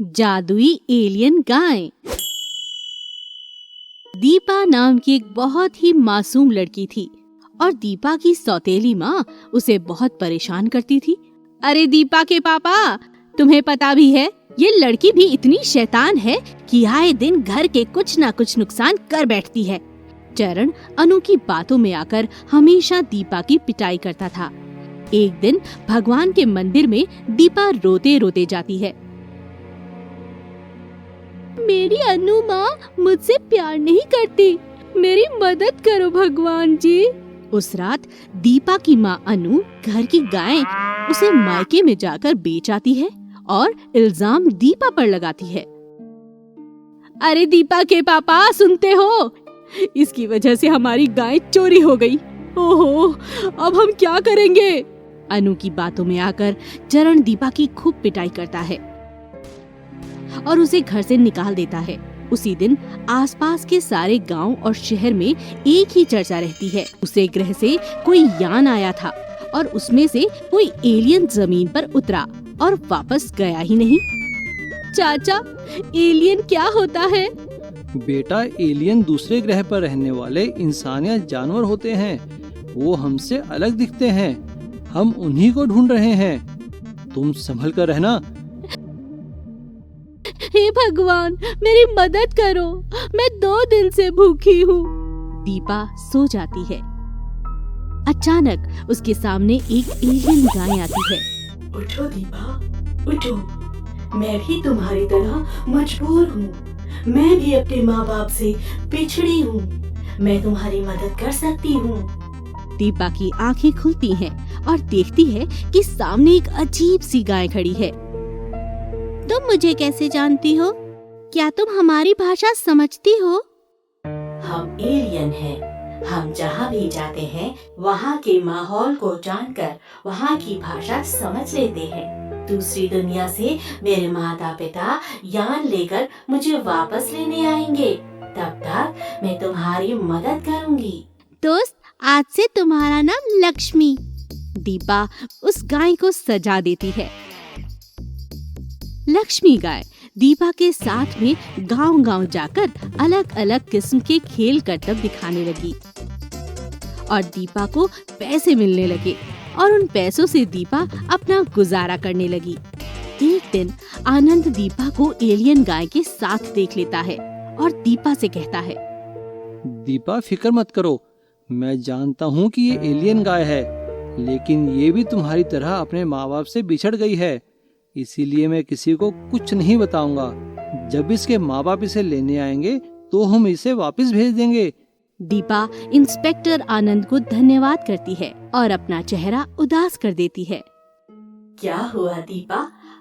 जादुई एलियन गाय। दीपा नाम की एक बहुत ही मासूम लड़की थी और दीपा की सौतेली माँ उसे बहुत परेशान करती थी। अरे दीपा के पापा, तुम्हें पता भी है ये लड़की भी इतनी शैतान है कि आए दिन घर के कुछ ना कुछ नुकसान कर बैठती है। चरण अनु की बातों में आकर हमेशा दीपा की पिटाई करता था। एक दिन भगवान के मंदिर में दीपा रोते रोते जाती है। मेरी अनु माँ मुझसे प्यार नहीं करती, मेरी मदद करो भगवान जी। उस रात दीपा की माँ अनु घर की गाय उसे मायके में जाकर बेच आती है और इल्जाम दीपा पर लगाती है। अरे दीपा के पापा, सुनते हो? इसकी वजह से हमारी गाय चोरी हो गई। ओहो, अब हम क्या करेंगे? अनु की बातों में आकर चरण दीपा की खूब पिटाई करता है और उसे घर से निकाल देता है। उसी दिन आसपास के सारे गांव और शहर में एक ही चर्चा रहती है। उसे ग्रह से कोई यान आया था और उसमें से कोई एलियन जमीन पर उतरा और वापस गया ही नहीं। चाचा, एलियन क्या होता है? बेटा, एलियन दूसरे ग्रह पर रहने वाले इंसान या जानवर होते हैं। वो हमसे अलग दिखते हैं। हम उन्हीं को ढूंढ रहे हैं। तुम संभल कर रहना। हे भगवान, मेरी मदद करो, मैं 2 दिन से भूखी हूँ। दीपा सो जाती है। अचानक उसके सामने एक एलियन गाय आती है। उठो दीपा, उठो। मैं भी तुम्हारी तरह मजबूर हूँ। मैं भी अपने माँ बाप से पिछड़ी हूँ। मैं तुम्हारी मदद कर सकती हूँ। दीपा की आंखें खुलती हैं और देखती है कि सामने एक अजीब सी गाय खड़ी है। तुम मुझे कैसे जानती हो? क्या तुम हमारी भाषा समझती हो? हम एलियन हैं। हम जहाँ भी जाते हैं वहाँ के माहौल को जानकर वहाँ की भाषा समझ लेते हैं। दूसरी दुनिया से मेरे माता पिता यान लेकर मुझे वापस लेने आएंगे। तब तक मैं तुम्हारी मदद करूँगी। दोस्त, आज से तुम्हारा नाम लक्ष्मी। दीपा उस गाय को सजा देती है। लक्ष्मी गाय दीपा के साथ में गांव-गांव जाकर अलग अलग किस्म के खेल करतब दिखाने लगी और दीपा को पैसे मिलने लगे और उन पैसों से दीपा अपना गुजारा करने लगी। एक दिन आनंद दीपा को एलियन गाय के साथ देख लेता है और दीपा से कहता है, दीपा, फिक्र मत करो। मैं जानता हूँ कि ये एलियन गाय है, लेकिन ये भी तुम्हारी तरह अपने माँ बाप से बिछड़ गई है। इसीलिए मैं किसी को कुछ नहीं बताऊंगा। जब इसके माँ बाप इसे लेने आएंगे तो हम इसे वापस भेज देंगे। दीपा इंस्पेक्टर आनंद को धन्यवाद करती है और अपना चेहरा उदास कर देती है। क्या हुआ दीपा,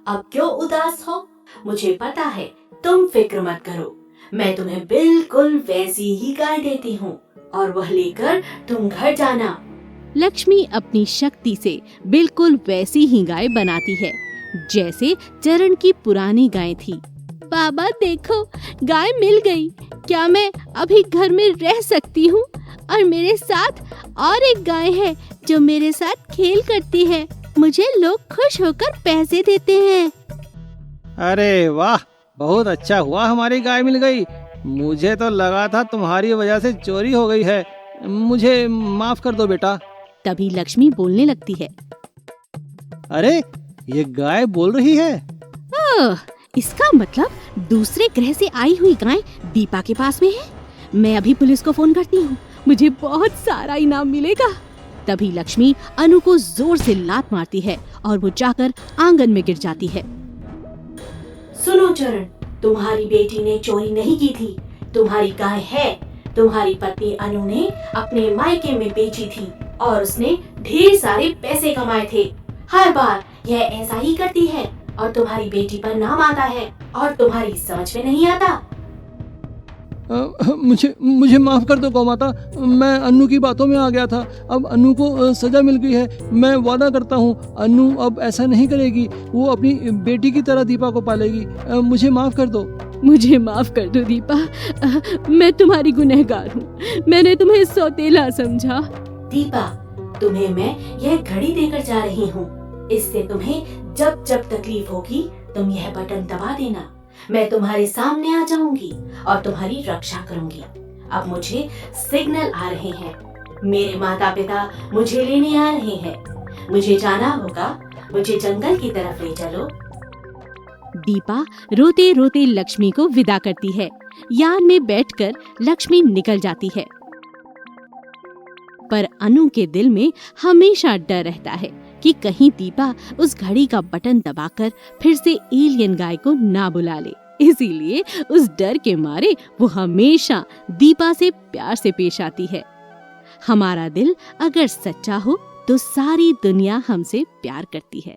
अब क्यों उदास हो? मुझे पता है, तुम फिक्र मत करो। मैं तुम्हें बिल्कुल वैसी ही गाय देती हूँ और वह लेकर तुम घर जाना। लक्ष्मी अपनी शक्ति से बिल्कुल वैसी ही गाय बनाती है जैसे चरण की पुरानी गाय थी। बाबा देखो, गाय मिल गई। क्या मैं अभी घर में रह सकती हूँ? और मेरे साथ और एक गाय है जो मेरे साथ खेल करती है। मुझे लोग खुश होकर पैसे देते हैं। अरे वाह, बहुत अच्छा हुआ हमारी गाय मिल गई। मुझे तो लगा था तुम्हारी वजह से चोरी हो गई है। मुझे माफ कर दो बेटा। तभी लक्ष्मी बोलने लगती है। अरे, ये गाय बोल रही है। इसका मतलब दूसरे ग्रह से आई हुई गाय दीपा के पास में है। मैं अभी पुलिस को फोन करती हूँ, मुझे बहुत सारा इनाम मिलेगा। तभी लक्ष्मी अनु को जोर से लात मारती है और वो जाकर आंगन में गिर जाती है। सुनो चरण, तुम्हारी बेटी ने चोरी नहीं की थी। तुम्हारी गाय है। तुम्हारी पत्नी अनु ने अपने मायके में बेची थी और उसने ढेर सारे पैसे कमाए थे। हर बार यह ऐसा ही करती है और तुम्हारी बेटी पर नाम आता है और तुम्हारी समझ में नहीं आता। मुझे माफ कर दो गौमाता। मैं अनु की बातों में आ गया था। अब अनु को सजा मिल गई है। मैं वादा करता हूँ अनु अब ऐसा नहीं करेगी। वो अपनी बेटी की तरह दीपा को पालेगी। मुझे माफ कर दो। मुझे माफ कर दो दीपा, मैं तुम्हारी गुनहगार हूँ। मैंने तुम्हें सौतेला समझा। दीपा, तुम्हें मैं यह घड़ी देकर जा रही हूँ। इससे तुम्हें जब जब तकलीफ होगी तुम यह बटन दबा देना, मैं तुम्हारे सामने आ जाऊंगी और तुम्हारी रक्षा करूंगी। अब मुझे सिग्नल आ रहे हैं, मेरे माता पिता मुझे लेने आ रहे हैं, मुझे जाना होगा, मुझे जंगल की तरफ ले चलो। दीपा रोते रोते लक्ष्मी को विदा करती है। यान में बैठकर लक्ष्मी निकल जाती है, पर अनु के दिल में हमेशा डर रहता है कि कहीं दीपा उस घड़ी का बटन दबाकर फिर से एलियन गाय को ना बुला ले। इसीलिए उस डर के मारे वो हमेशा दीपा से प्यार से पेश आती है। हमारा दिल अगर सच्चा हो तो सारी दुनिया हमसे प्यार करती है।